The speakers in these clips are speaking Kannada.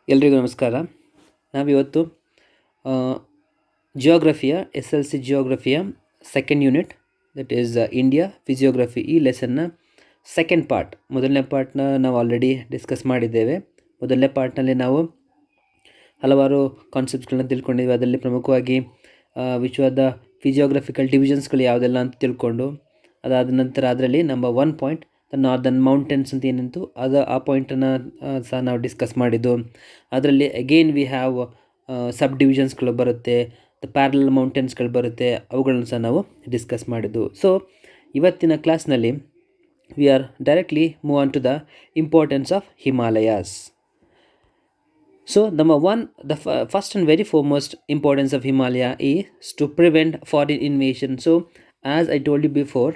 ಎಲ್ರಿಗೂ ನಮಸ್ಕಾರ. ನಾವಿವತ್ತು ಜಿಯೋಗ್ರಫಿಯ SLC ಜಿಯೋಗ್ರಫಿಯ second unit, that is India physiography, ಈ ಲೆಸನ್ನ ಸೆಕೆಂಡ್ ಪಾರ್ಟ್. ಮೊದಲನೇ ಪಾರ್ಟ್ನ ನಾವು ಆಲ್ರೆಡಿ ಡಿಸ್ಕಸ್ ಮಾಡಿದ್ದೇವೆ. ಮೊದಲನೇ ಪಾರ್ಟ್ನಲ್ಲಿ ನಾವು ಹಲವಾರು ಕಾನ್ಸೆಪ್ಟ್ಗಳನ್ನ ತಿಳ್ಕೊಂಡಿದ್ದೀವಿ. ಅದರಲ್ಲಿ ಪ್ರಮುಖವಾಗಿ ವಿಶ್ವದ ಫಿಸಿಯೋಗ್ರಫಿಕಲ್ ಡಿವಿಷನ್ಸ್ಗಳು ಯಾವುದೆಲ್ಲ ಅಂತ ತಿಳ್ಕೊಂಡು, ಅದಾದ ನಂತರ ಅದರಲ್ಲಿ number 1 point the northern mountains ಅಂತ ಏನಿತ್ತು ಆ ಪಾಯಿಂಟನ್ನು ಸಹ ನಾವು ಡಿಸ್ಕಸ್ ಮಾಡಿದ್ದು. ಅದರಲ್ಲಿ ಅಗೇನ್ ವಿ ಹ್ಯಾವ್ ಸಬ್ ಡಿವಿಷನ್ಸ್ಗಳು ಬರುತ್ತೆ, ದ ಪ್ಯಾರಲಲ್ ಮೌಂಟೇನ್ಸ್ಗಳು ಬರುತ್ತೆ, ಅವುಗಳನ್ನು ಸಹ ನಾವು ಡಿಸ್ಕಸ್ ಮಾಡಿದ್ದು. ಸೊ ಇವತ್ತಿನ ಕ್ಲಾಸ್ನಲ್ಲಿ we are directly move on to the importance of Himalayas. So number one, the first and very foremost importance of Himalaya is to prevent foreign invasion. So as I told you before,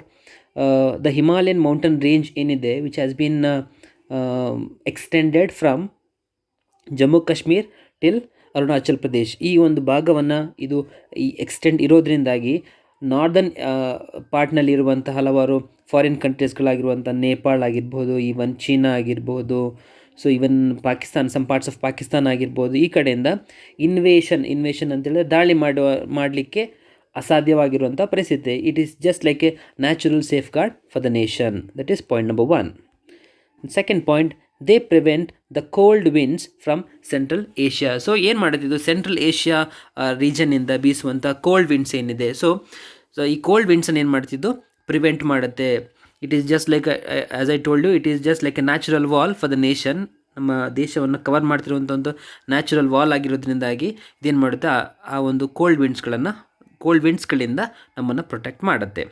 the Himalayan mountain range ಏನಿದೆ which has been extended from Jammu Kashmir till Arunachal Pradesh, ಈ ಒಂದು ಭಾಗವನ್ನು ಇದು ಈ ಎಕ್ಸ್ಟೆಂಡ್ ಇರೋದ್ರಿಂದಾಗಿ ನಾರ್ದರ್ನ್ ಪಾರ್ಟ್ನಲ್ಲಿರುವಂಥ ಹಲವಾರು ಫಾರಿನ್ ಕಂಟ್ರೀಸ್ಗಳಾಗಿರುವಂಥ ನೇಪಾಳ ಆಗಿರ್ಬೋದು, ಈವನ್ ಚೀನಾ ಆಗಿರ್ಬೋದು, so even Pakistan, some parts of Pakistan ಆಗಿರ್ಬೋದು, ಈ ಕಡೆಯಿಂದ ಇನ್ವೇಷನ್ ಅಂತೇಳಿದ್ರೆ ದಾಳಿ ಮಾಡಲಿಕ್ಕೆ ಅಸಾಧ್ಯವಾಗಿರುವಂಥ ಪರಿಸ್ಥಿತಿ. It is just like a natural safeguard for the nation. That is point number 1. Second point, they prevent the cold winds from central Asia. So ಏನು ಮಾಡುತ್ತಿದ್ದು, ಸೆಂಟ್ರಲ್ ಏಷ್ಯಾ ರೀಜನ್ನಿಂದ ಬೀಸುವಂಥ ಕೋಲ್ಡ್ ವಿಂಡ್ಸ್ ಏನಿದೆ, ಸೊ ಈ ಕೋಲ್ಡ್ ವಿಂಡ್ಸನ್ನು ಏನು ಮಾಡ್ತಿದ್ದು, ಪ್ರಿವೆಂಟ್ ಮಾಡುತ್ತೆ. It is just like as I told you, it is just like a natural wall for the nation. ನಮ್ಮ ದೇಶವನ್ನು ಕವರ್ ಮಾಡ್ತಿರುವಂಥ ಒಂದು ನ್ಯಾಚುರಲ್ ವಾಲ್ ಆಗಿರೋದ್ರಿಂದಾಗಿ ಇದೇನು ಮಾಡುತ್ತೆ, ಆ ಒಂದು ಕೋಲ್ಡ್ ವಿಂಡ್ಸ್ಗಳಿಂದ ನಮ್ಮನ್ನು ಪ್ರೊಟೆಕ್ಟ್ ಮಾಡುತ್ತೆ.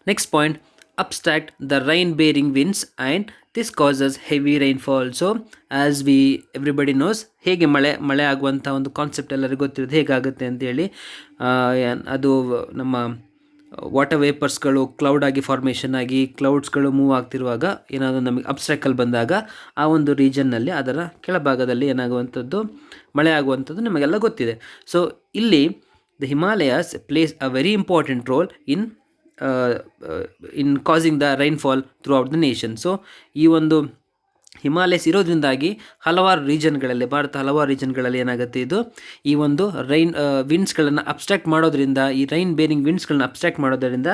Next point, abstract the rain bearing winds and this causes heavy rainfall. So as everybody knows, ಹೇಗೆ ಮಳೆ ಆಗುವಂಥ ಒಂದು ಕಾನ್ಸೆಪ್ಟ್ ಎಲ್ಲರಿಗೂ ಗೊತ್ತಿರೋದು, ಹೇಗಾಗುತ್ತೆ ಅಂತೇಳಿ. ಅದು ನಮ್ಮ ವಾಟರ್ ವೇಪರ್ಸ್ಗಳು ಕ್ಲೌಡ್ ಆಗಿ ಫಾರ್ಮೇಷನ್ ಆಗಿ ಕ್ಲೌಡ್ಸ್ಗಳು ಮೂವ್ ಆಗ್ತಿರುವಾಗ ಏನಾದರೂ ನಮಗೆ ಅಬ್ಸ್ಟ್ರಾಕಲ್ ಬಂದಾಗ ಆ ಒಂದು ರೀಜನ್ನಲ್ಲಿ, ಅದರ ಕೆಳಭಾಗದಲ್ಲಿ ಏನಾಗುವಂಥದ್ದು, ಮಳೆ ಆಗುವಂಥದ್ದು ನಮಗೆಲ್ಲ ಗೊತ್ತಿದೆ. ಸೊ ಇಲ್ಲಿ the Himalayas place a very important role in causing the rainfall through out the nation. So ಈ ಒಂದು ಹಿಮಾಲಯಸ್ ಇರೋದ್ರಿಂದಾಗಿ ಹಲವಾರು ರೀಜನ್ಗಳಲ್ಲಿ, ಭಾರತ ಹಲವಾರು ರೀಜನ್ಗಳಲ್ಲಿ ಏನಾಗುತ್ತೆ, ಇದು ಈ ಒಂದು ವಿಂಡ್ಸ್ಗಳನ್ನು ಅಬ್ಸ್ಟ್ರಾಕ್ಟ್ ಮಾಡೋದ್ರಿಂದ, ಈ ರೈನ್ ಬೇರಿಂಗ್ ವಿಂಡ್ಸ್ಗಳನ್ನ ಅಬ್ಸ್ಟ್ರಾಕ್ಟ್ ಮಾಡೋದ್ರಿಂದ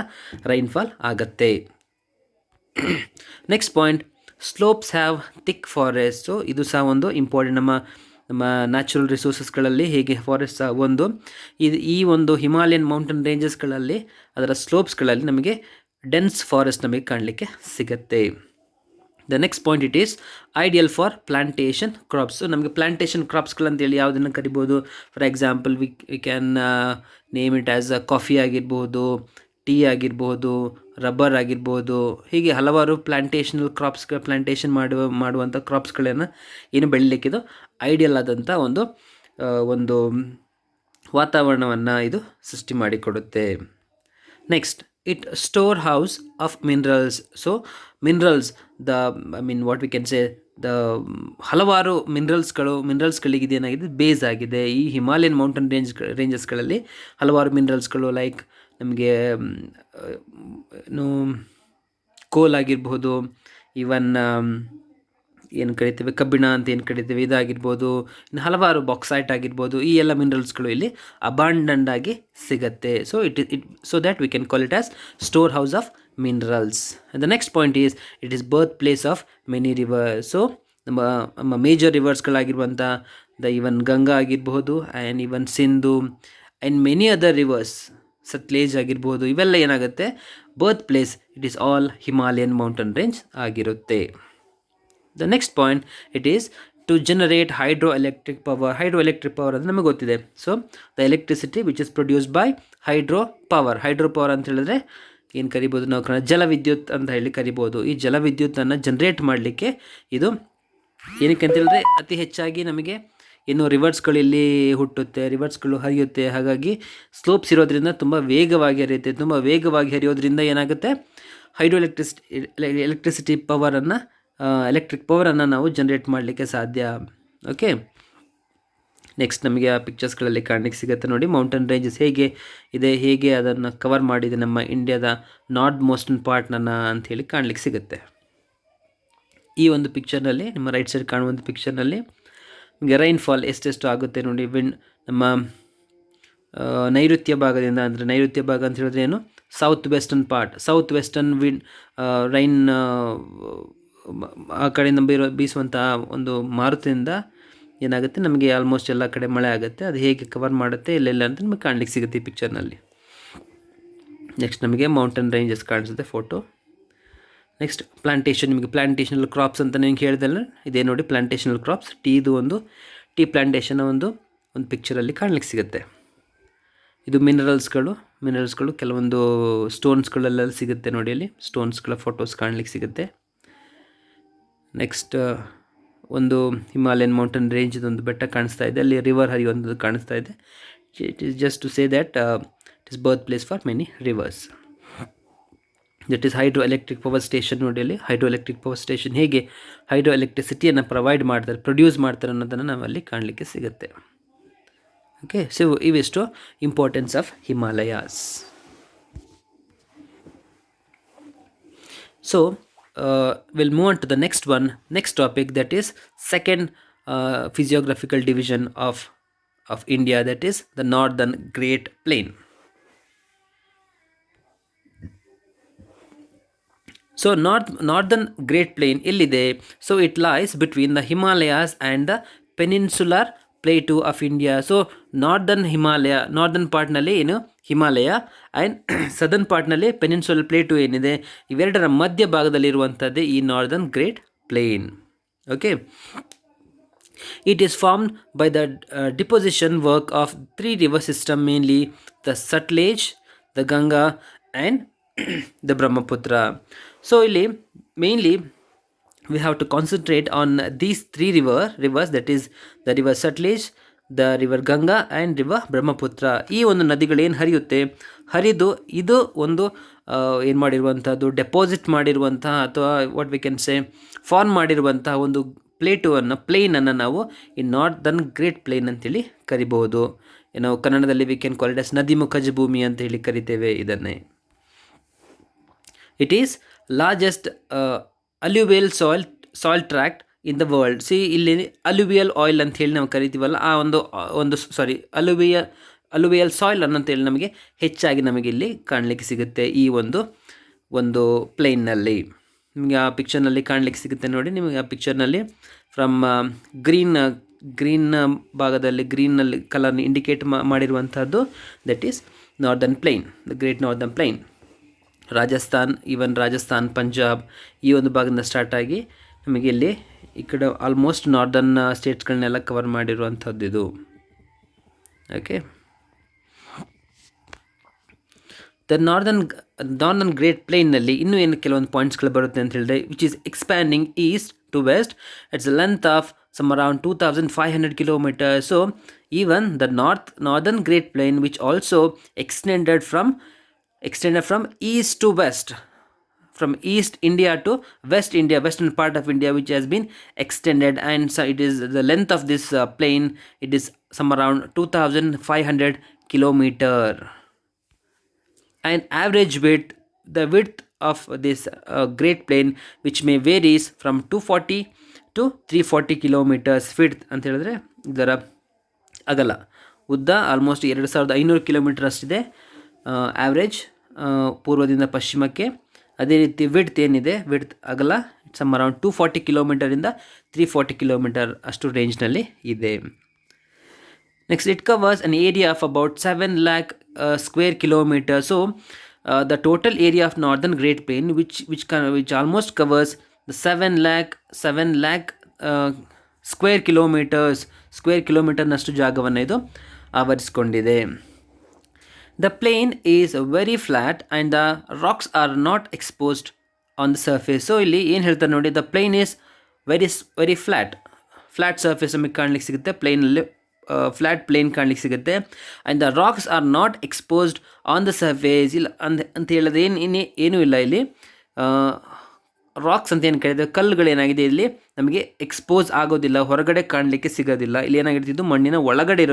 ರೈನ್ಫಾಲ್ ಆಗತ್ತೆ. Next point, slopes have thick forest. So ಇದು ಸಹ ಒಂದು ಇಂಪಾರ್ಟೆಂಟ್. ನಮ್ಮ ನ್ಯಾಚುರಲ್ ರಿಸೋರ್ಸಸ್ಗಳಲ್ಲಿ ಹೇಗೆ ಫಾರೆಸ್ಟ್ ಸಹ ಒಂದು, ಈ ಒಂದು ಹಿಮಾಲಯನ್ ಮೌಂಟೇನ್ ರೇಂಜಸ್ಗಳಲ್ಲಿ, ಅದರ ಸ್ಲೋಪ್ಸ್ಗಳಲ್ಲಿ ನಮಗೆ ಡೆನ್ಸ್ ಫಾರೆಸ್ಟ್ ನಮಗೆ ಕಾಣಲಿಕ್ಕೆ ಸಿಗುತ್ತೆ. The next point, it is ideal for plantation crops. ನಮಗೆ ಪ್ಲಾಂಟೇಷನ್ ಕ್ರಾಪ್ಸ್ಗಳಂತೇಳಿ ಯಾವುದನ್ನು ಕರಿಬೋದು, for example we can name it as coffee ಆಗಿರ್ಬೋದು, ಟೀ ಆಗಿರ್ಬೋದು, ರಬ್ಬರ್ ಆಗಿರ್ಬೋದು, ಹೀಗೆ ಹಲವಾರು ಪ್ಲಾಂಟೇಷನ್ ಮಾಡುವಂಥ ಕ್ರಾಪ್ಸ್ಗಳನ್ನು ಏನು ಬೆಳೀಲಿಕ್ಕಿದು ಐಡಿಯಲ್ ಆದಂಥ ಒಂದು ವಾತಾವರಣವನ್ನು ಇದು ಸೃಷ್ಟಿ ಮಾಡಿಕೊಡುತ್ತೆ. Next, it store house of minerals. So minerals, what we can say, the ಹಲವಾರು ಮಿನರಲ್ಸ್ಗಳಿಗೆ ಇದೇನಾಗಿದೆ, ಬೇಸ್ ಆಗಿದೆ. ಈ ಹಿಮಾಲಯನ್ ಮೌಂಟೇನ್ ರೇಂಜಸ್ಗಳಲ್ಲಿ ಹಲವಾರು ಮಿನರಲ್ಸ್ಗಳು, ಲೈಕ್ ನಮಗೆ ಕೋಲ್ ಆಗಿರ್ಬೋದು, ಈವನ್ ಏನು ಕರಿತೇವೆ ಕಬ್ಬಿಣ ಅಂತ ಏನು ಕರಿತೇವೆ, ಇದಾಗಿರ್ಬೋದು, ಇನ್ನು ಹಲವಾರು ಬಾಕ್ಸೈಟ್ ಆಗಿರ್ಬೋದು, ಈ ಎಲ್ಲ ಮಿನರಲ್ಸ್ಗಳು ಇಲ್ಲಿ ಅಬಾಂಡೆಂಟ್ ಆಗಿ ಸಿಗುತ್ತೆ. So so that we can call it as store house of minerals. The next point is, it is birth place of many rivers. So ನಮ್ಮ ಮೇಜರ್ ರಿವರ್ಸ್ಗಳಾಗಿರುವಂಥ ಈವನ್ ಗಂಗಾ ಆಗಿರ್ಬೋದು, and even Sindhu and many other rivers, Sutlej ಆಗಿರ್ಬೋದು, ಇವೆಲ್ಲ ಏನಾಗುತ್ತೆ, birth place it is all Himalayan mountain range ಆಗಿರುತ್ತೆ. The next point, it is to generate hydro electric power ಅದು ನಮಗೆ ಗೊತ್ತಿದೆ. So the electricity which is produced by hydro power ಅಂತ ಹೇಳಿದ್ರೆ ಏನು ಕರಿಬೋದು ನಾವು, ಜಲವಿದ್ಯುತ್ ಅಂತ ಹೇಳಿ ಕರಿಬೋದು. ಈ ಜಲವಿದ್ಯುತ್ತನ್ನು ಜನರೇಟ್ ಮಾಡಲಿಕ್ಕೆ ಇದು ಏನಕ್ಕೆ ಅಂತ ಹೇಳಿದ್ರೆ, ಅತಿ ಹೆಚ್ಚಾಗಿ ನಮಗೆ ಏನು ರಿವರ್ಸ್ಗಳು ಇಲ್ಲಿ ಹುಟ್ಟುತ್ತೆ, ರಿವರ್ಸ್ಗಳು ಹರಿಯುತ್ತೆ. ಹಾಗಾಗಿ ಸ್ಲೋಪ್ಸ್ ಇರೋದ್ರಿಂದ ತುಂಬ ವೇಗವಾಗಿ ಹರಿಯುತ್ತೆ. ತುಂಬ ವೇಗವಾಗಿ ಹರಿಯೋದ್ರಿಂದ ಏನಾಗುತ್ತೆ, ಎಲೆಕ್ಟ್ರಿಕ್ ಪವರನ್ನು ನಾವು ಜನರೇಟ್ ಮಾಡಲಿಕ್ಕೆ ಸಾಧ್ಯ. ಓಕೆ, ನೆಕ್ಸ್ಟ್ ನಮಗೆ ಆ ಪಿಕ್ಚರ್ಸ್ಗಳಲ್ಲಿ ಕಾಣಲಿಕ್ಕೆ ಸಿಗುತ್ತೆ ನೋಡಿ, ಮೌಂಟೇನ್ ರೇಂಜಸ್ ಹೇಗೆ ಅದನ್ನು ಕವರ್ ಮಾಡಿದೆ ನಮ್ಮ ಇಂಡಿಯಾದ ನಾರ್ತ್ ಮೋಸ್ಟನ್ ಪಾರ್ಟ್ನನ್ನು ಅಂಥೇಳಿ ಕಾಣಲಿಕ್ಕೆ ಸಿಗುತ್ತೆ. ಈ ಒಂದು ಪಿಕ್ಚರ್ನಲ್ಲಿ, ನಿಮ್ಮ ರೈಟ್ ಸೈಡ್ ಕಾಣುವಂಥ ಪಿಕ್ಚರ್ನಲ್ಲಿ ನಿಮಗೆ ರೈನ್ಫಾಲ್ ಎಷ್ಟೆಷ್ಟು ಆಗುತ್ತೆ ನೋಡಿ. ನಮ್ಮ ನೈಋತ್ಯ ಭಾಗದಿಂದ, ಅಂದರೆ ನೈಋತ್ಯ ಭಾಗ ಅಂತ ಹೇಳಿದ್ರೆ ಏನು, ಸೌತ್ ವೆಸ್ಟರ್ನ್ ರೈನ್ ಆ ಕಡೆಯಿಂದ ಬೀಸುವಂಥ ಒಂದು ಮಾರುತದಿಂದ ಏನಾಗುತ್ತೆ, ನಮಗೆ ಆಲ್ಮೋಸ್ಟ್ ಎಲ್ಲ ಕಡೆ ಮಳೆ ಆಗುತ್ತೆ. ಅದು ಹೇಗೆ ಕವರ್ ಮಾಡುತ್ತೆ ಎಲ್ಲೆಲ್ಲ ಅಂತ ನಮಗೆ ಕಾಣಲಿಕ್ಕೆ ಸಿಗುತ್ತೆ ಈ ಪಿಕ್ಚರ್ನಲ್ಲಿ. ನೆಕ್ಸ್ಟ್ ನಮಗೆ ಮೌಂಟೇನ್ ರೇಂಜಸ್ ಕಾಣಿಸುತ್ತೆ ಫೋಟೋ. ನೆಕ್ಸ್ಟ್ ಪ್ಲಾಂಟೇಷನ್, ನಿಮಗೆ ಪ್ಲಾಂಟೇಷನಲ್ ಕ್ರಾಪ್ಸ್ ಅಂತ ನಿಮ್ಗೆ ಹೇಳಿದಲ್ಲ, ಇದೇ ನೋಡಿ ಪ್ಲಾಂಟೇಷನಲ್ ಕ್ರಾಪ್ಸ್. ಟೀ ಪ್ಲಾಂಟೇಷನ್ ಒಂದು ಪಿಕ್ಚರಲ್ಲಿ ಕಾಣಲಿಕ್ಕೆ ಸಿಗುತ್ತೆ. ಇದು ಮಿನರಲ್ಸ್ಗಳು ಕೆಲವೊಂದು ಸ್ಟೋನ್ಸ್ಗಳೆಲ್ಲ ಸಿಗುತ್ತೆ ನೋಡಿ, ಅಲ್ಲಿ ಸ್ಟೋನ್ಸ್ಗಳ ಫೋಟೋಸ್ ಕಾಣಲಿಕ್ಕೆ ಸಿಗುತ್ತೆ. ನೆಕ್ಸ್ಟ್ ಒಂದು ಹಿಮಾಲಯನ್ ಮೌಂಟೇನ್ ರೇಂಜ್ ಒಂದು ಬೆಟ್ಟ ಕಾಣಿಸ್ತಾ ಇದೆ, ಅಲ್ಲಿ ರಿವರ್ ಹರಿಯುವಂಥದ್ದು ಕಾಣಿಸ್ತಾ ಇದೆ. It is just to say that it is birth place for many rivers. That is hydro electric power station ನೋಡಿ. ಅಲ್ಲಿ ಹೈಡ್ರೋ ಎಲೆಕ್ಟ್ರಿಕ್ ಪವರ್ ಸ್ಟೇಷನ್ ಹೇಗೆ ಹೈಡ್ರೋ ಎಲೆಕ್ಟ್ರಿಸಿಟಿಯನ್ನು ಪ್ರೊಡ್ಯೂಸ್ ಮಾಡ್ತಾರೆ ಅನ್ನೋದನ್ನು ನಾವಲ್ಲಿ ಕಾಣಲಿಕ್ಕೆ ಸಿಗುತ್ತೆ. ಓಕೆ, ಸೊ ಇವಿಷ್ಟು importance of Himalayas. So we'll move on to the next topic, that is second physiographical division of India, that is the Northern Great Plain. So Northern Great Plain illide, so it lies between the Himalayas and the peninsular plateau of India. So northern part ನಲ್ಲಿ ಏನು ಹಿಮಾಲಯ ಆ್ಯಂಡ್ ಸದರ್ನ್ ಪಾರ್ಟ್ನಲ್ಲಿ ಪೆನಿನ್ಸುಲರ್ ಪ್ಲೇಟು ಏನಿದೆ, ಇವೆರಡರ ಮಧ್ಯ ಭಾಗದಲ್ಲಿರುವಂಥದ್ದೇ ಈ northern great plain. Okay, it is formed by the deposition work of 3 river system, mainly the Sutlej, the Ganga and the Brahmaputra. So ಇಲ್ಲಿ mainly we have to concentrate on these 3 rivers, that is the river Sutlej, the river Ganga and river Brahmaputra. ಈ ಒಂದು ನದಿಗಳೇನು ಹರಿದು ಇದು ಒಂದು ಏನು ಮಾಡಿರುವಂಥದ್ದು, ಡೆಪಾಸಿಟ್ ಮಾಡಿರುವಂತಹ ಅಥವಾ what we can say form ಮಾಡಿರುವಂತಹ ಒಂದು ಪ್ಲೇನನ್ನು ನಾವು ಈ ನಾರ್ದರ್ನ್ ಗ್ರೇಟ್ ಪ್ಲೇನ್ ಅಂತೇಳಿ ಕರಿಬಹುದು. ನಾವು ಕನ್ನಡದಲ್ಲಿ we can call it as ನದಿಮುಖಜ ಭೂಮಿ ಅಂತ ಹೇಳಿ ಕರಿತೇವೆ ಇದನ್ನೇ. It is largest alluvial soil tract in the world. ಇಲ್ಲಿ ಅಲ್ಯೂವಿಯಲ್ ಆಯಿಲ್ ಅಂತ ಹೇಳಿ ನಾವು ಕರಿತೀವಲ್ಲ, ಆ ಒಂದು ಅಲ್ಯೂವಿಯಲ್ ಸಾಯಿಲ್ ಅನ್ನಂತೇಳಿ ನಮಗೆ ಹೆಚ್ಚಾಗಿ ನಮಗೆ ಇಲ್ಲಿ ಕಾಣಲಿಕ್ಕೆ ಸಿಗುತ್ತೆ ಈ ಒಂದು ಪ್ಲೇನ್ನಲ್ಲಿ. ನಿಮಗೆ ಆ ಪಿಕ್ಚರ್ನಲ್ಲಿ ಕಾಣಲಿಕ್ಕೆ ಸಿಗುತ್ತೆ ನೋಡಿ. ನಿಮಗೆ ಆ ಪಿಕ್ಚರ್ನಲ್ಲಿ ಫ್ರಮ್ ಗ್ರೀನ್ ಭಾಗದಲ್ಲಿ ಗ್ರೀನಲ್ಲಿ ಕಲರ್ನ ಇಂಡಿಕೇಟ್ ಮಾಡಿರುವಂಥದ್ದು, that is northern plain, the great northern plain. Rajasthan, Punjab ಈ ಒಂದು ಭಾಗದಿಂದ ಸ್ಟಾರ್ಟ್ ಆಗಿ ನಮಗೆ ಇಲ್ಲಿ ಈ ಕಡೆ ಆಲ್ಮೋಸ್ಟ್ ನಾರ್ದರ್ನ್ ಸ್ಟೇಟ್ಸ್ಗಳನ್ನೆಲ್ಲ ಕವರ್ ಮಾಡಿರುವಂಥದ್ದು ಇದು. ಓಕೆ, ದ ನಾರ್ದರ್ನ್ ಗ್ರೇಟ್ ಪ್ಲೇನ್ನಲ್ಲಿ ಇನ್ನೂ ಏನು ಕೆಲವೊಂದು ಪಾಯಿಂಟ್ಸ್ಗಳು ಬರುತ್ತೆ ಅಂತ ಹೇಳಿದ್ರೆ, which is expanding east to west. It's a length of some around 2500 kilometers. So even the northern great plain, which also extended from east to west, from East India to West India, western part of India, which has been extended, and so it is the length of this plain, it is some around 2500 kilometer, and average the width of this great plain, which may varies from 240 to 340 kilometers width ಅಂತ ಹೇಳಿದ್ರೆ ಇದರ ಅಗಲ, ಉದ್ದ ಆಲ್ಮೋಸ್ಟ್ 2500 ಕಿಲೋಮೀಟರ್ ಅಷ್ಟಿದೆ ಆವ್ರೇಜ್ ಪೂರ್ವದಿಂದ ಪಶ್ಚಿಮಕ್ಕೆ. ಅದೇ ರೀತಿ ವಿಡ್ತ್ ಏನಿದೆ, ಅಗಲ ಸಮ್ ಅರೌಂಡ್ 240 ಕಿಲೋಮೀಟರಿಂದ 340 ಕಿಲೋಮೀಟರ್ ಅಷ್ಟು ರೇಂಜ್ನಲ್ಲಿ ಇದೆ. Next, it covers an area of about 7 lakh square kilometers. So the total area of northern great plain, which almost covers the 7 lakh square ಕಿಲೋಮೀಟರ್ನಷ್ಟು ಜಾಗವನ್ನು ಇದು ಆವರಿಸಿಕೊಂಡಿದೆ. The plain is very flat and the rocks are not exposed on the surface. So ಇಲ್ಲಿ ಏನು ಹೇಳ್ತಾರೆ ನೋಡಿ, the plain is very flat surface ನಮಗೆ ಕಾಣಲಿಕ್ಕೆ ಸಿಗುತ್ತೆ, ಪ್ಲೇನಲ್ಲಿ ಫ್ಲಾಟ್ ಪ್ಲೇನ್ ಕಾಣಲಿಕ್ಕೆ ಸಿಗುತ್ತೆ. And the racks R not exposed on the surface. ಇಲ್ಲ ಅಂತ ಹೇಳಿದ್ರೆ ಏನೂ ಇಲ್ಲ ಇಲ್ಲಿ. ರಾಕ್ಸ್ ಅಂತ ಏನು ಕರೀತಾರೆ, ಕಲ್ಲುಗಳೇನಾಗಿದೆ ಇಲ್ಲಿ ನಮಗೆ ಎಕ್ಸ್ಪೋಸ್ ಆಗೋದಿಲ್ಲ, ಹೊರಗಡೆ ಕಾಣಲಿಕ್ಕೆ ಸಿಗೋದಿಲ್ಲ. ಇಲ್ಲಿ ಏನಾಗಿರ್ತಿದ್ದು ಮಣ್ಣಿನ ಒಳಗಡೆ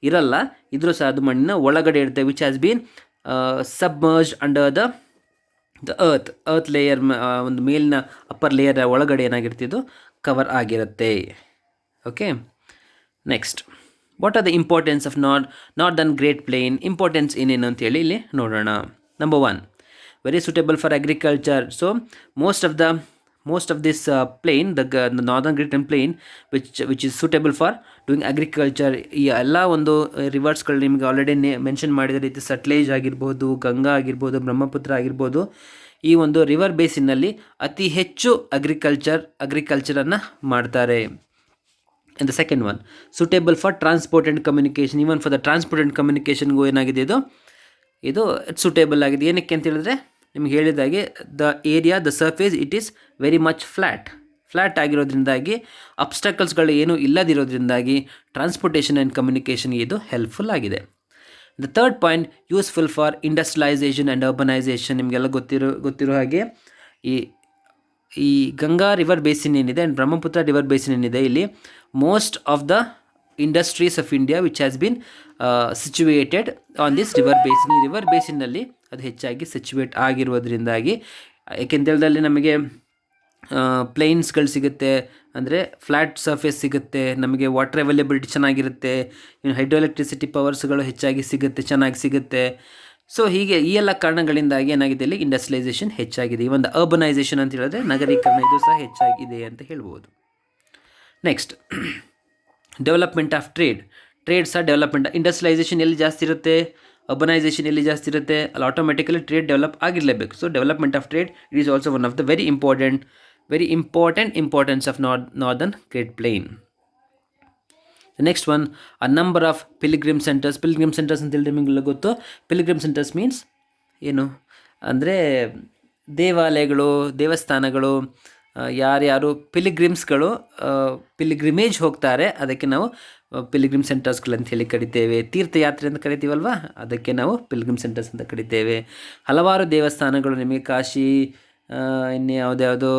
ಇರಲ್ಲ, ಇದ್ರೂ ಸಹ ಅದು ಮಣ್ಣಿನ ಒಳಗಡೆ ಇರುತ್ತೆ. Which has been submerged under the earth layer, ಒಂದು ಮೇಲಿನ ಅಪ್ಪರ್ ಲೇಯರ್ ಒಳಗಡೆ ಏನಾಗಿರ್ತಿದ್ದು ಕವರ್ ಆಗಿರುತ್ತೆ. Okay, next, what are the importance of northern great plain? Importance ಏನೇನು ಅಂತೇಳಿ ಇಲ್ಲಿ ನೋಡೋಣ. Number 1, very suitable for agriculture. So most of this plain, the northern great plain, which is suitable for doing agriculture. ಈ ಎಲ್ಲ ಒಂದು ರಿವರ್ಸ್ಗಳು ನಿಮಗೆ ಆಲ್ರೆಡಿ ಮೆನ್ಷನ್ ಮಾಡಿದ ರೀತಿ ಸಟ್ಲೇಜ್ ಆಗಿರ್ಬೋದು, ಗಂಗಾ ಆಗಿರ್ಬೋದು, ಬ್ರಹ್ಮಪುತ್ರ ಆಗಿರ್ಬೋದು, ಈ ಒಂದು ರಿವರ್ ಬೇಸಿನ್ನಲ್ಲಿ ಅತಿ ಹೆಚ್ಚು ಅಗ್ರಿಕಲ್ಚರನ್ನು ಮಾಡ್ತಾರೆ. And the second one, suitable for transport and communication. Even for the transport and ಕಮ್ಯುನಿಕೇಷನ್ಗೂ ಏನಾಗಿದೆ, ಇದು ಸೂಟೇಬಲ್ ಆಗಿದೆ. ಏನಕ್ಕೆ ಅಂತ ಹೇಳಿದ್ರೆ, ನಿಮ್ಗೆ ಹೇಳಿದಾಗೆ the surface it is very much flat ಆಗಿರೋದ್ರಿಂದಾಗಿ, ಅಬ್ಸ್ಟಕಲ್ಸ್ಗಳು ಏನೂ ಇಲ್ಲದಿರೋದ್ರಿಂದಾಗಿ ಟ್ರಾನ್ಸ್ಪೋರ್ಟೇಷನ್ ಆ್ಯಂಡ್ ಕಮ್ಯುನಿಕೇಷನ್ಗೆ ಇದು ಹೆಲ್ಪ್ಫುಲ್ ಆಗಿದೆ. The third point, useful for industrialization and urbanization. ನಿಮಗೆಲ್ಲ ಗೊತ್ತಿರೋ ಹಾಗೆ ಈ ಗಂಗಾ ರಿವರ್ ಬೇಸಿನ್ ಏನಿದೆ ಆ್ಯಂಡ್ ಬ್ರಹ್ಮಪುತ್ರ ರಿವರ್ ಬೇಸಿನ್ ಏನಿದೆ, ಇಲ್ಲಿ most of the industries of India which has been situated on this river basin. ಈ ರಿವರ್ ಬೇಸಿನ್ನಲ್ಲಿ ಅದು ಹೆಚ್ಚಾಗಿ ಸಿಚುವೇಟ್ ಆಗಿರುವುದರಿಂದಾಗಿ, ಏಕೆಂತೇಳಿದಲ್ಲಿ ನಮಗೆ ಪ್ಲೇನ್ಸ್ಗಳು ಸಿಗುತ್ತೆ, ಅಂದರೆ ಫ್ಲ್ಯಾಟ್ ಸರ್ಫೇಸ್ ಸಿಗುತ್ತೆ, ನಮಗೆ ವಾಟರ್ ಅವೈಲೇಬಿಲಿಟಿ ಚೆನ್ನಾಗಿರುತ್ತೆ, ಇನ್ನು ಹೈಡ್ರೋ ಎಲೆಕ್ಟ್ರಿಸಿಟಿ ಪವರ್ಸ್ಗಳು ಹೆಚ್ಚಾಗಿ ಚೆನ್ನಾಗಿ ಸಿಗುತ್ತೆ. ಸೊ ಹೀಗೆ ಈ ಎಲ್ಲ ಕಾರಣಗಳಿಂದಾಗಿ ಏನಾಗಿದೆ, ಇಲ್ಲಿ ಇಂಡಸ್ಟ್ರಿಯಲೈಸೇಷನ್ ಹೆಚ್ಚಾಗಿದೆ. ಈ ಒಂದು ಅರ್ಬನೈಸೇಷನ್ ಅಂತ ಹೇಳಿದ್ರೆ ನಗರೀಕರಣ, ಇದು ಸಹ ಹೆಚ್ಚಾಗಿದೆ ಅಂತ ಹೇಳ್ಬೋದು. ನೆಕ್ಸ್ಟ್, ಡೆವಲಪ್ಮೆಂಟ್ ಆಫ್ ಟ್ರೇಡ್ ಸಹ ಡೆವಲಪ್ಮೆಂಟ್. ಇಂಡಸ್ಟ್ರಿಯಲೈಸೇಷನ್ ಎಲ್ಲಿ ಜಾಸ್ತಿ ಇರುತ್ತೆ, ಅರ್ಬನೈಸೇಷನ್ ಎಲ್ಲಿ ಜಾಸ್ತಿ ಇರುತ್ತೆ, ಅಲ್ಲಿ ಆಟೋಮೆಟಿಕಲಿ ಟ್ರೇಡ್ ಡೆವಲಪ್ ಆಗಿರಲೇಬೇಕು. So development of trade it is also one of the very important importance of northern Great Plain. The next one, a number of pilgrim centers ಅಂತ ಹೇಳಿದ್ರೆ ನಿಮಗೆಲ್ಲ ಗೊತ್ತು. ಪಿಲ್ಗ್ರಿಮ್ ಸೆಂಟರ್ಸ್ ಮೀನ್ಸ್ ಏನು ಅಂದರೆ ದೇವಸ್ಥಾನಗಳು, ಯಾರ್ಯಾರು ಪಿಲಿಗ್ರಿಮೇಜ್ ಹೋಗ್ತಾರೆ ಅದಕ್ಕೆ ನಾವು ಪಿಲಿಗ್ರಿಮ್ ಸೆಂಟರ್ಸ್ಗಳಂತ ಹೇಳಿ ಕರಿತೇವೆ. ತೀರ್ಥಯಾತ್ರೆ ಅಂತ ಕರಿತೀವಲ್ವ, ಅದಕ್ಕೆ ನಾವು ಪಿಲ್ಗ್ರಿಮ್ ಸೆಂಟರ್ಸ್ ಅಂತ ಕರಿತೇವೆ. ಹಲವಾರು ದೇವಸ್ಥಾನಗಳು ನಿಮಗೆ ಕಾಶಿ, ಇನ್ನು ಯಾವುದ್ಯಾವುದೋ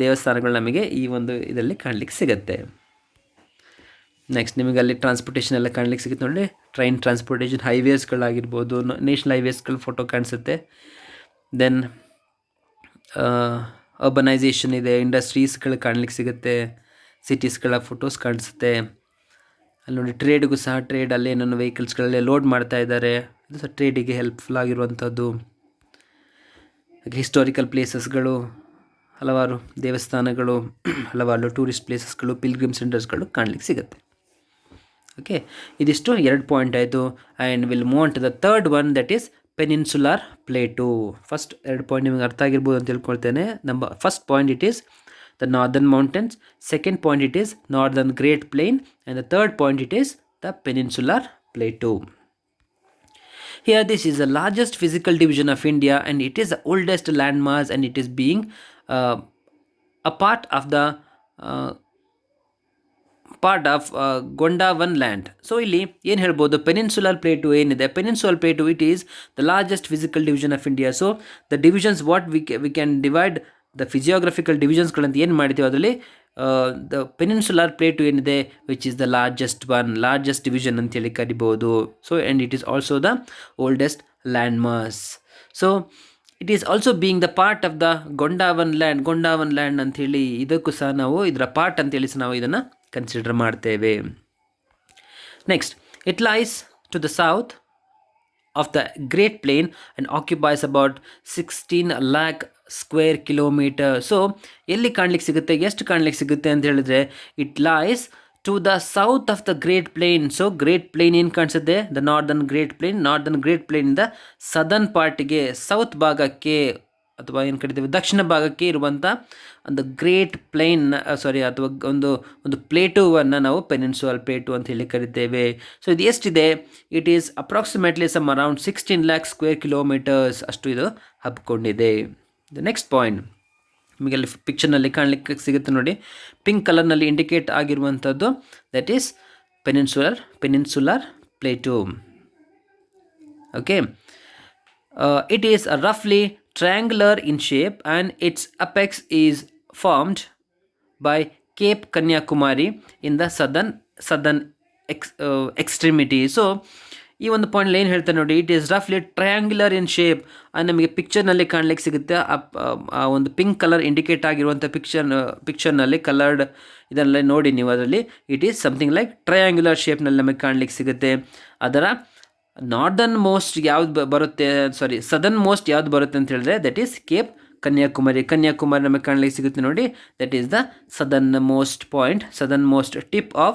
ದೇವಸ್ಥಾನಗಳು ನಮಗೆ ಈ ಒಂದು ಇದರಲ್ಲಿ ಕಾಣಲಿಕ್ಕೆ ಸಿಗುತ್ತೆ. ನೆಕ್ಸ್ಟ್, ನಿಮಗೆ ಅಲ್ಲಿ ಟ್ರಾನ್ಸ್ಪೋರ್ಟೇಷನ್ ಎಲ್ಲ ಕಾಣಲಿಕ್ಕೆ ಸಿಗುತ್ತೆ ನೋಡಿ. ಟ್ರೈನ್ ಟ್ರಾನ್ಸ್ಪೋರ್ಟೇಷನ್, ಹೈವೇಸ್ಗಳಾಗಿರ್ಬೋದು, ನ್ಯಾಷನಲ್ ಹೈವೇಸ್ಗಳ ಫೋಟೋ ಕಾಣಿಸುತ್ತೆ. ದೆನ್ ಅರ್ಬನೈಸೇಷನ್ ಇದೆ, ಇಂಡಸ್ಟ್ರೀಸ್ಗಳು ಕಾಣಲಿಕ್ಕೆ ಸಿಗುತ್ತೆ, ಸಿಟೀಸ್ಗಳ ಫೋಟೋಸ್ ಕಾಣಿಸುತ್ತೆ. ಅಲ್ಲಿ ನೋಡಿ ಟ್ರೇಡ್ಗೂ ಸಹ ಅಲ್ಲಿ ಏನನ್ನು ವೆಹಿಕಲ್ಸ್ಗಳಲ್ಲೇ ಲೋಡ್ ಮಾಡ್ತಾ ಇದ್ದಾರೆ, ಇದು ಸಹ ಟ್ರೇಡಿಗೆ ಹೆಲ್ಪ್ಫುಲ್ ಆಗಿರುವಂಥದ್ದು. ಹಿಸ್ಟಾರಿಕಲ್ ಪ್ಲೇಸಸ್ಗಳು, ಹಲವಾರು ದೇವಸ್ಥಾನಗಳು, ಹಲವಾರು ಟೂರಿಸ್ಟ್ ಪ್ಲೇಸಸ್ಗಳು, ಪಿಲ್ಗ್ರಿಮ್ ಸೆಂಟರ್ಸ್ಗಳು ಕಾಣಲಿಕ್ಕೆ ಸಿಗುತ್ತೆ. ಓಕೆ, ಇದಿಷ್ಟು 2 ಪಾಯಿಂಟ್ ಆಯಿತು. And will move on to the third one, that is peninsular plate. First 2 point ನಿಮಗೆ ಅರ್ಥ ಆಗಿರ್ಬೋದು ಅಂತ ತಿಳ್ಕೊಳ್ತೇನೆ. First point it is the northern mountains, second point it is northern great plain, and the third point it is the peninsular plate. Here this is the largest physical division of India and it is the oldest landmass and it is being a part of Gondavan land. So ಇಲ್ಲಿ ಏನು ಹೇಳ್ಬೋದು, ಪೆನಿನ್ಸುಲರ್ ಪ್ಲೇಟು ಏನಿದೆ, peninsular plate it is the largest physical division of India. So the divisions what we can divide the physiographical ಡಿವಿಷನ್ಸ್ಗಳಂತ ಏನು ಮಾಡ್ತೀವಿ, ಅದರಲ್ಲಿ ದ ಪೆನಿನ್ಸುಲಾರ್ ಪ್ಲೇಟು ಏನಿದೆ which is the largest division ಅಂತೇಳಿ ಕರಿಬೋದು. So and it is also the oldest land mass. So it is also being the part of the Gondwana land ಅಂಥೇಳಿ, ಇದಕ್ಕೂ ಸಹ ನಾವು ಇದರ ಪಾರ್ಟ್ ಅಂತೇಳಿ ಸಹ ನಾವು ಇದನ್ನು ಕನ್ಸಿಡರ್ ಮಾಡ್ತೇವೆ. Next, it lies to the south of the great plain and occupies about 16 lakh square kilometer. So ಎಲ್ಲಿ ಕಾಣಲಿಕ್ಕೆ ಸಿಗುತ್ತೆ, ಎಷ್ಟು ಕಾಣಲಿಕ್ಕೆ ಸಿಗುತ್ತೆ ಅಂತ ಹೇಳಿದ್ರೆ, it lies to the south of the great plain. So great plain ಏನು ಕಾಣಿಸುತ್ತೆ, ದ ನಾರ್ದರ್ನ್ ಗ್ರೇಟ್ ಪ್ಲೇನಿಂದ ಸದರ್ನ್ ಪಾರ್ಟಿಗೆ, ಸೌತ್ ಭಾಗಕ್ಕೆ ಅಥವಾ ಏನು ಕರಿತೀವಿ ದಕ್ಷಿಣ ಭಾಗಕ್ಕೆ ಇರುವಂಥ ಒಂದು ಗ್ರೇಟ್ ಪ್ಲೇನ್ ಅಥವಾ ಒಂದು ಪ್ಲೇಟುವನ್ನು ನಾವು ಪೆನಿನ್ಸುಲರ್ ಪ್ಲೇಟು ಅಂತ ಹೇಳಿ ಕರಿತೇವೆ. ಸೊ ಇದು ಎಷ್ಟಿದೆ, it is approximately some around 16 lakh square kilometers ಅಷ್ಟು ಇದು ಹಬ್ಕೊಂಡಿದೆ. ದ ನೆಕ್ಸ್ಟ್ ಪಾಯಿಂಟ್ ನಿಮಗೆ ಅಲ್ಲಿ ಪಿಕ್ಚರ್ನಲ್ಲಿ ಕಾಣಲಿಕ್ಕೆ ಸಿಗುತ್ತೆ ನೋಡಿ, ಪಿಂಕ್ ಕಲರ್ನಲ್ಲಿ ಇಂಡಿಕೇಟ್ ಆಗಿರುವಂಥದ್ದು, that is peninsular plate. Okay, it is ರಫ್ಲಿ triangular in shape and its apex is formed by Cape Kanyakumari in the southern extremity. So ಈ ಒಂದು ಪಾಯಿಂಟ್ ಏನು ಹೇಳ್ತಾರೆ ನೋಡಿ, ಇಟ್ ಈಸ್ ರಫ್ಲಿ ಟ್ರಯಾಂಗ್ಯುಲರ್ ಇನ್ ಶೇಪ್. ನಮಗೆ ಪಿಕ್ಚರ್ನಲ್ಲಿ ಕಾಣ್ಲಿಕ್ಕೆ ಸಿಗುತ್ತೆ. ಆ ಒಂದು ಪಿಂಕ್ ಕಲರ್ ಇಂಡಿಕೇಟ್ ಆಗಿರುವಂಥ ಪಿಕ್ಚರ್ನಲ್ಲಿ ಕಲರ್ಡ್ ಇದನ್ನೆಲ್ಲ ನೋಡಿ ನೀವು, ಅದರಲ್ಲಿ it is something like triangular ಶೇಪ್ನಲ್ಲಿ ನಮಗೆ ಕಾಣ್ಲಿಕ್ಕೆ ಸಿಗುತ್ತೆ. ಅದರ ನಾರ್ದರ್ನ್ ಮೋಸ್ಟ್ ಯಾವ್ದು ಬರುತ್ತೆ, ಸದರ್ನ್ ಮೋಸ್ಟ್ ಯಾವ್ದು ಬರುತ್ತೆ ಅಂತ ಹೇಳಿದ್ರೆ that is Cape Kanyakumari. Kanyakumari ನಮಗೆ ಕಾಣಲಿಕ್ಕೆ ಸಿಗುತ್ತೆ ನೋಡಿ, that is the southern most point, southern most tip of